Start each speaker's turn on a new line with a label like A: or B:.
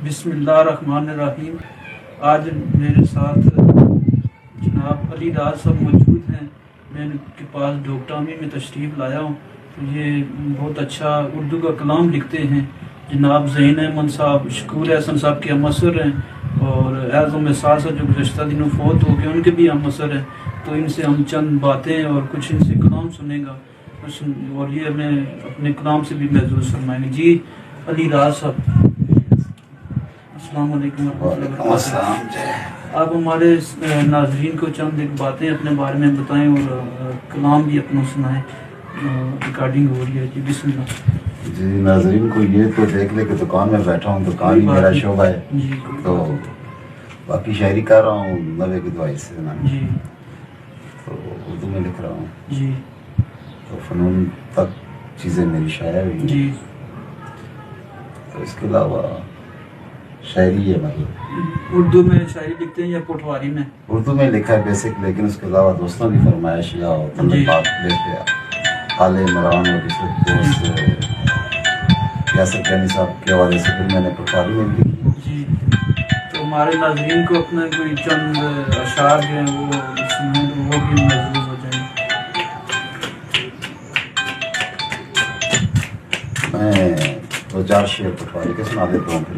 A: بسم اللہ الرحمن الرحیم. آج میرے ساتھ جناب علی راز صاحب موجود ہیں. میں ان کے پاس ڈوکٹامی میں تشریف لایا ہوں. یہ بہت اچھا اردو کا کلام لکھتے ہیں. جناب زین احمد صاحب شکور احسن صاحب کے ہم اثر ہیں، اور اعظم احساس جو گزشتہ دنوں فوت ہو گئے ان کے بھی ہم اثر ہیں. تو ان سے ہم چند باتیں اور کچھ ان سے کلام سنیں گا، اور یہ ہمیں اپنے کلام سے بھی محظوظ فرمائیں گے. جی علی راز صاحب، السلام علیکم ورحمۃ اللہ وبرکاتہ. آپ ہمارے ناظرین کو چند ایک باتیں اپنے بارے میں بتائیں اور کلام بھی اپنا سنائیں. ریکارڈنگ ہو رہی ہے. جی بسم اللہ.
B: جی ناظرین کو یہ تو دیکھ لے کہ دکان میں بیٹھا ہوں، دکان ہی میرا شعبہ ہے.
A: جی
B: تو باقی شاعری کر رہا ہوں نوے کی دعائی سے نا.
A: جی
B: تو اردو میں لکھ رہا ہوں.
A: جی
B: تو فنون تک چیزیں میری شاعر ہوئی ہیں.
A: جی.
B: تو اس کے علاوہ شاعری ہے مطلب
A: اردو میں شاعری لکھتے ہیں یا پٹواری میں؟
B: اردو میں لکھا ہے بیسک، لیکن اس کے علاوہ دوستوں کی فرمائش یا طلبات لکھ حال عمران اور دوست یاسر کینی صاحب کے حوالے سے پھر میں نے پٹواری میں بھی لکھی.
A: جی. تو ہمارے ناظرین کو اپنا کوئی چند اشعار جو ہیں وہ سنائیں تو وہ بھی محظوظ ہو جائیں.
B: میں دو چار شعر پٹواری کے سنا دیتا ہوں. پھر